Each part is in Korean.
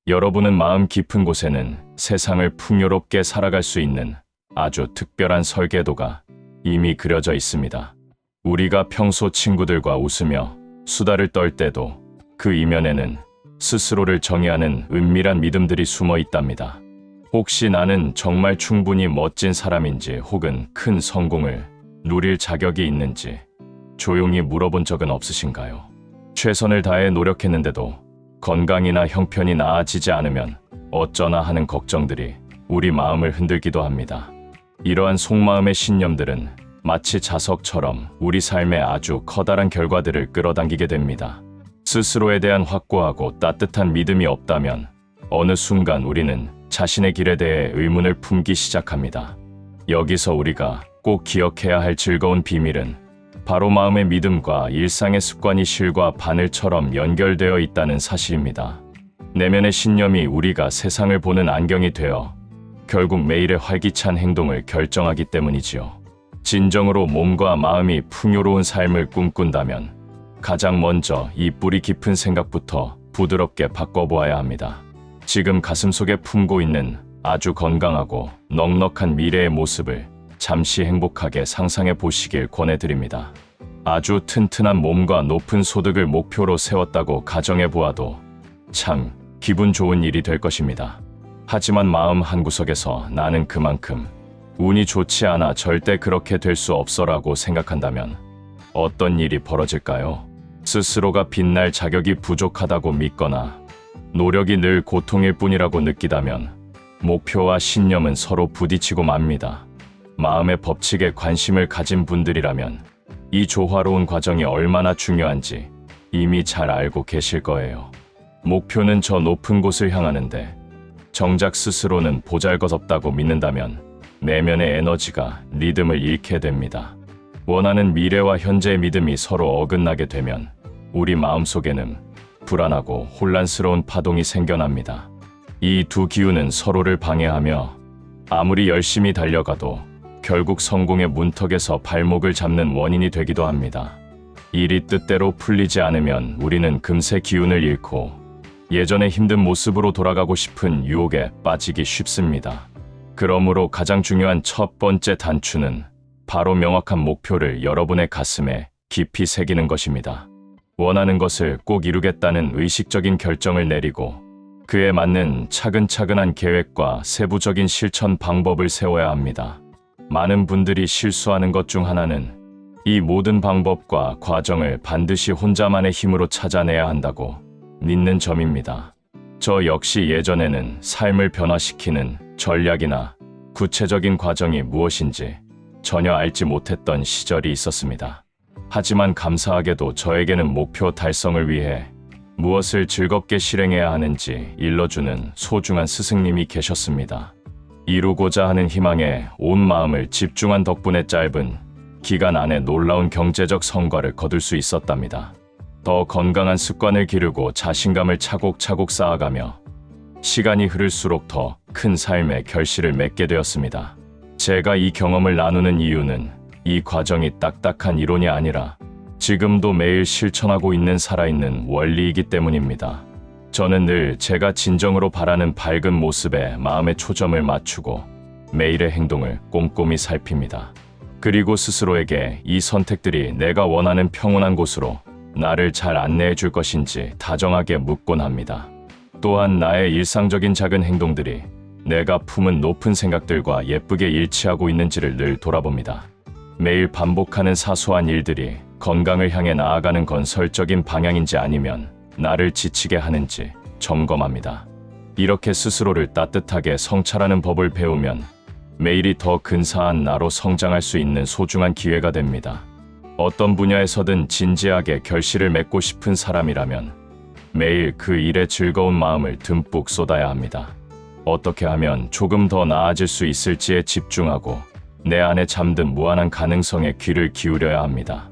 여러분은 마음 깊은 곳에는 세상을 풍요롭게 살아갈 수 있는 아주 특별한 설계도가 이미 그려져 있습니다. 우리가 평소 친구들과 웃으며 수다를 떨 때도 그 이면에는 스스로를 정의하는 은밀한 믿음들이 숨어 있답니다. 혹시 나는 정말 충분히 멋진 사람인지 혹은 큰 성공을 누릴 자격이 있는지 조용히 물어본 적은 없으신가요? 최선을 다해 노력했는데도 건강이나 형편이 나아지지 않으면 어쩌나 하는 걱정들이 우리 마음을 흔들기도 합니다. 이러한 속마음의 신념들은 마치 자석처럼 우리 삶에 아주 커다란 결과들을 끌어당기게 됩니다. 스스로에 대한 확고하고 따뜻한 믿음이 없다면 어느 순간 우리는 자신의 길에 대해 의문을 품기 시작합니다. 여기서 우리가 꼭 기억해야 할 즐거운 비밀은 바로 마음의 믿음과 일상의 습관이 실과 바늘처럼 연결되어 있다는 사실입니다. 내면의 신념이 우리가 세상을 보는 안경이 되어 결국 매일의 활기찬 행동을 결정하기 때문이지요. 진정으로 몸과 마음이 풍요로운 삶을 꿈꾼다면 가장 먼저 이 뿌리 깊은 생각부터 부드럽게 바꿔보아야 합니다. 지금 가슴속에 품고 있는 아주 건강하고 넉넉한 미래의 모습을 잠시 행복하게 상상해 보시길 권해드립니다. 아주 튼튼한 몸과 높은 소득을 목표로 세웠다고 가정해 보아도 참 기분 좋은 일이 될 것입니다. 하지만 마음 한구석에서 나는 그만큼 운이 좋지 않아 절대 그렇게 될 수 없어라고 생각한다면 어떤 일이 벌어질까요? 스스로가 빛날 자격이 부족하다고 믿거나 노력이 늘 고통일 뿐이라고 느끼다면 목표와 신념은 서로 부딪히고 맙니다. 마음의 법칙에 관심을 가진 분들이라면 이 조화로운 과정이 얼마나 중요한지 이미 잘 알고 계실 거예요. 목표는 저 높은 곳을 향하는데 정작 스스로는 보잘것없다고 믿는다면 내면의 에너지가 리듬을 잃게 됩니다. 원하는 미래와 현재의 믿음이 서로 어긋나게 되면 우리 마음속에는 불안하고 혼란스러운 파동이 생겨납니다. 이 두 기운은 서로를 방해하며 아무리 열심히 달려가도 결국 성공의 문턱에서 발목을 잡는 원인이 되기도 합니다. 일이 뜻대로 풀리지 않으면 우리는 금세 기운을 잃고 예전의 힘든 모습으로 돌아가고 싶은 유혹에 빠지기 쉽습니다. 그러므로 가장 중요한 첫 번째 단추는 바로 명확한 목표를 여러분의 가슴에 깊이 새기는 것입니다. 원하는 것을 꼭 이루겠다는 의식적인 결정을 내리고 그에 맞는 차근차근한 계획과 세부적인 실천 방법을 세워야 합니다. 많은 분들이 실수하는 것 중 하나는 이 모든 방법과 과정을 반드시 혼자만의 힘으로 찾아내야 한다고 믿는 점입니다. 저 역시 예전에는 삶을 변화시키는 전략이나 구체적인 과정이 무엇인지 전혀 알지 못했던 시절이 있었습니다. 하지만 감사하게도 저에게는 목표 달성을 위해 무엇을 즐겁게 실행해야 하는지 일러주는 소중한 스승님이 계셨습니다. 이루고자 하는 희망에 온 마음을 집중한 덕분에 짧은 기간 안에 놀라운 경제적 성과를 거둘 수 있었답니다. 더 건강한 습관을 기르고 자신감을 차곡차곡 쌓아가며 시간이 흐를수록 더 큰 삶의 결실을 맺게 되었습니다. 제가 이 경험을 나누는 이유는 이 과정이 딱딱한 이론이 아니라 지금도 매일 실천하고 있는 살아있는 원리이기 때문입니다. 저는 늘 제가 진정으로 바라는 밝은 모습에 마음의 초점을 맞추고 매일의 행동을 꼼꼼히 살핍니다. 그리고 스스로에게 이 선택들이 내가 원하는 평온한 곳으로 나를 잘 안내해 줄 것인지 다정하게 묻곤 합니다. 또한 나의 일상적인 작은 행동들이 내가 품은 높은 생각들과 예쁘게 일치하고 있는지를 늘 돌아봅니다. 매일 반복하는 사소한 일들이 건강을 향해 나아가는 건설적인 방향인지 아니면 나를 지치게 하는지 점검합니다. 이렇게 스스로를 따뜻하게 성찰하는 법을 배우면 매일이 더 근사한 나로 성장할 수 있는 소중한 기회가 됩니다. 어떤 분야에서든 진지하게 결실을 맺고 싶은 사람이라면 매일 그 일에 즐거운 마음을 듬뿍 쏟아야 합니다. 어떻게 하면 조금 더 나아질 수 있을지에 집중하고 내 안에 잠든 무한한 가능성에 귀를 기울여야 합니다.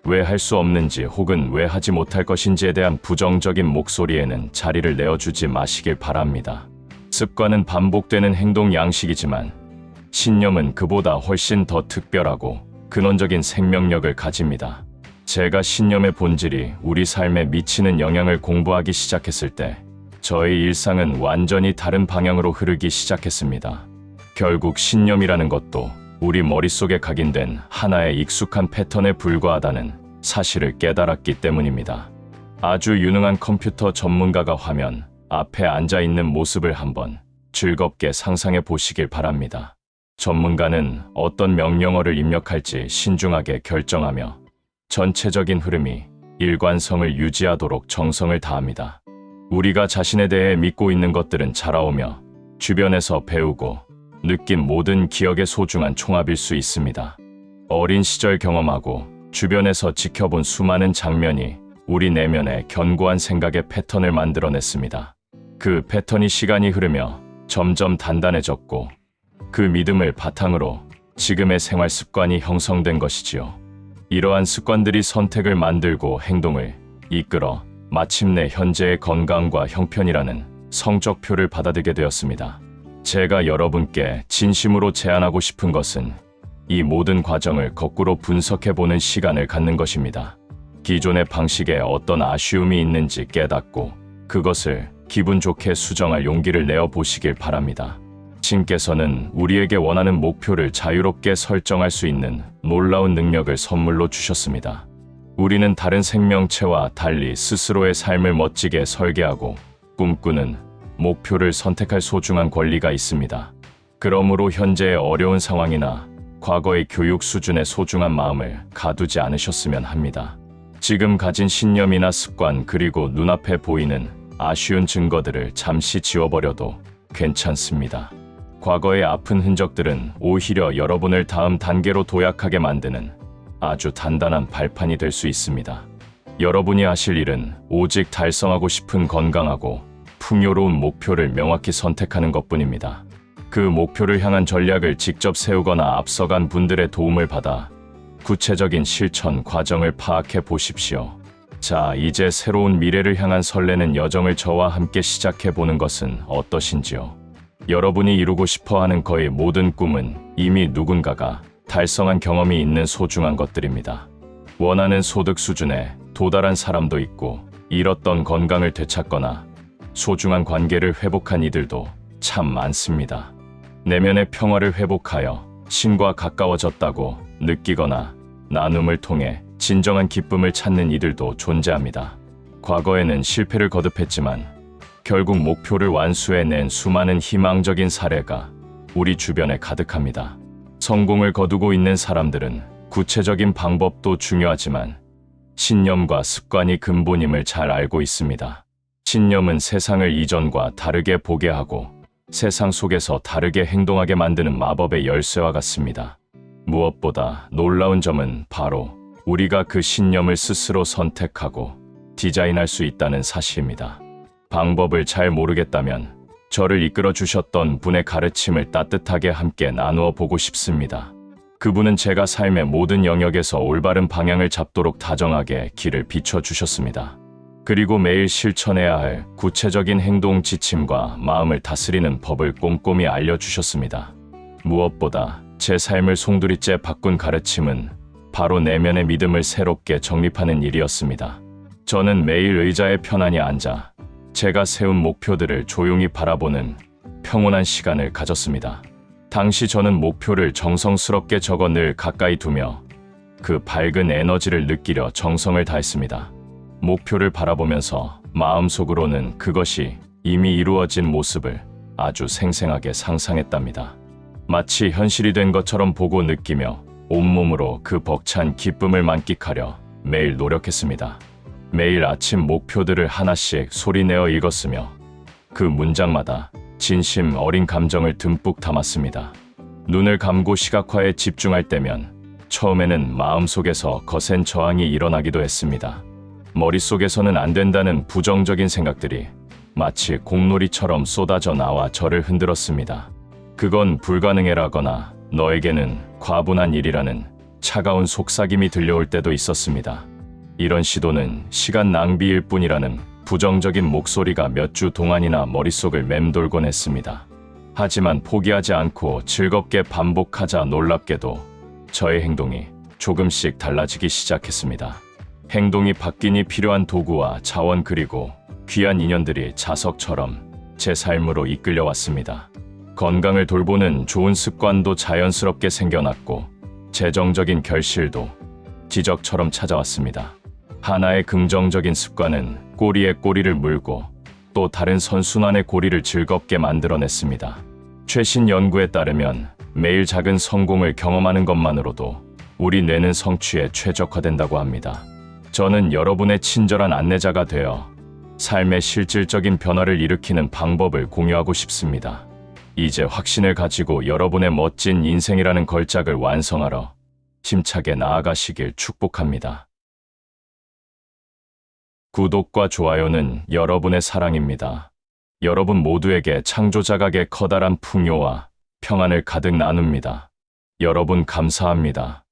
왜 할 수 없는지 혹은 왜 하지 못할 것인지에 대한 부정적인 목소리에는 자리를 내어주지 마시길 바랍니다. 습관은 반복되는 행동 양식이지만 신념은 그보다 훨씬 더 특별하고 근원적인 생명력을 가집니다. 제가 신념의 본질이 우리 삶에 미치는 영향을 공부하기 시작했을 때 저의 일상은 완전히 다른 방향으로 흐르기 시작했습니다. 결국 신념이라는 것도 우리 머릿속에 각인된 하나의 익숙한 패턴에 불과하다는 사실을 깨달았기 때문입니다. 아주 유능한 컴퓨터 전문가가 화면 앞에 앉아 있는 모습을 한번 즐겁게 상상해 보시길 바랍니다. 전문가는 어떤 명령어를 입력할지 신중하게 결정하며 전체적인 흐름이 일관성을 유지하도록 정성을 다합니다. 우리가 자신에 대해 믿고 있는 것들은 자라오며 주변에서 배우고 느낀 모든 기억의 소중한 총합일 수 있습니다. 어린 시절 경험하고 주변에서 지켜본 수많은 장면이 우리 내면의 견고한 생각의 패턴을 만들어냈습니다. 그 패턴이 시간이 흐르며 점점 단단해졌고 그 믿음을 바탕으로 지금의 생활 습관이 형성된 것이지요. 이러한 습관들이 선택을 만들고 행동을 이끌어 마침내 현재의 건강과 형편이라는 성적표를 받아들게 되었습니다. 제가 여러분께 진심으로 제안하고 싶은 것은 이 모든 과정을 거꾸로 분석해보는 시간을 갖는 것입니다. 기존의 방식에 어떤 아쉬움이 있는지 깨닫고 그것을 기분 좋게 수정할 용기를 내어 보시길 바랍니다. 신께서는 우리에게 원하는 목표를 자유롭게 설정할 수 있는 놀라운 능력을 선물로 주셨습니다. 우리는 다른 생명체와 달리 스스로의 삶을 멋지게 설계하고 꿈꾸는 목표를 선택할 소중한 권리가 있습니다. 그러므로 현재의 어려운 상황이나 과거의 교육 수준의 소중한 마음을 가두지 않으셨으면 합니다. 지금 가진 신념이나 습관 그리고 눈앞에 보이는 아쉬운 증거들을 잠시 지워버려도 괜찮습니다. 과거의 아픈 흔적들은 오히려 여러분을 다음 단계로 도약하게 만드는 아주 단단한 발판이 될 수 있습니다. 여러분이 하실 일은 오직 달성하고 싶은 건강하고 풍요로운 목표를 명확히 선택하는 것뿐입니다. 그 목표를 향한 전략을 직접 세우거나 앞서간 분들의 도움을 받아 구체적인 실천 과정을 파악해 보십시오. 자, 이제 새로운 미래를 향한 설레는 여정을 저와 함께 시작해 보는 것은 어떠신지요? 여러분이 이루고 싶어하는 거의 모든 꿈은 이미 누군가가 달성한 경험이 있는 소중한 것들입니다. 원하는 소득 수준에 도달한 사람도 있고 잃었던 건강을 되찾거나 소중한 관계를 회복한 이들도 참 많습니다. 내면의 평화를 회복하여 신과 가까워졌다고 느끼거나 나눔을 통해 진정한 기쁨을 찾는 이들도 존재합니다. 과거에는 실패를 거듭했지만 결국 목표를 완수해낸 수많은 희망적인 사례가 우리 주변에 가득합니다. 성공을 거두고 있는 사람들은 구체적인 방법도 중요하지만 신념과 습관이 근본임을 잘 알고 있습니다. 신념은 세상을 이전과 다르게 보게 하고 세상 속에서 다르게 행동하게 만드는 마법의 열쇠와 같습니다. 무엇보다 놀라운 점은 바로 우리가 그 신념을 스스로 선택하고 디자인할 수 있다는 사실입니다. 방법을 잘 모르겠다면 저를 이끌어 주셨던 분의 가르침을 따뜻하게 함께 나누어 보고 싶습니다. 그분은 제가 삶의 모든 영역에서 올바른 방향을 잡도록 다정하게 길을 비춰주셨습니다. 그리고 매일 실천해야 할 구체적인 행동 지침과 마음을 다스리는 법을 꼼꼼히 알려주셨습니다. 무엇보다 제 삶을 송두리째 바꾼 가르침은 바로 내면의 믿음을 새롭게 정립하는 일이었습니다. 저는 매일 의자에 편안히 앉아 제가 세운 목표들을 조용히 바라보는 평온한 시간을 가졌습니다. 당시 저는 목표를 정성스럽게 적어 늘 가까이 두며 그 밝은 에너지를 느끼려 정성을 다했습니다. 목표를 바라보면서 마음속으로는 그것이 이미 이루어진 모습을 아주 생생하게 상상했답니다. 마치 현실이 된 것처럼 보고 느끼며 온몸으로 그 벅찬 기쁨을 만끽하려 매일 노력했습니다. 매일 아침 목표들을 하나씩 소리내어 읽었으며 그 문장마다 진심 어린 감정을 듬뿍 담았습니다. 눈을 감고 시각화에 집중할 때면 처음에는 마음속에서 거센 저항이 일어나기도 했습니다. 머릿속에서는 안 된다는 부정적인 생각들이 마치 공놀이처럼 쏟아져 나와 저를 흔들었습니다. 그건 불가능해라거나 너에게는 과분한 일이라는 차가운 속삭임이 들려올 때도 있었습니다. 이런 시도는 시간 낭비일 뿐이라는 부정적인 목소리가 몇 주 동안이나 머릿속을 맴돌곤 했습니다. 하지만 포기하지 않고 즐겁게 반복하자 놀랍게도 저의 행동이 조금씩 달라지기 시작했습니다. 행동이 바뀌니 필요한 도구와 자원 그리고 귀한 인연들이 자석처럼 제 삶으로 이끌려왔습니다. 건강을 돌보는 좋은 습관도 자연스럽게 생겨났고 재정적인 결실도 지적처럼 찾아왔습니다. 하나의 긍정적인 습관은 꼬리에 꼬리를 물고 또 다른 선순환의 고리를 즐겁게 만들어냈습니다. 최신 연구에 따르면 매일 작은 성공을 경험하는 것만으로도 우리 뇌는 성취에 최적화된다고 합니다. 저는 여러분의 친절한 안내자가 되어 삶의 실질적인 변화를 일으키는 방법을 공유하고 싶습니다. 이제 확신을 가지고 여러분의 멋진 인생이라는 걸작을 완성하러 힘차게 나아가시길 축복합니다. 구독과 좋아요는 여러분의 사랑입니다. 여러분 모두에게 창조자각의 커다란 풍요와 평안을 가득 나눕니다. 여러분 감사합니다.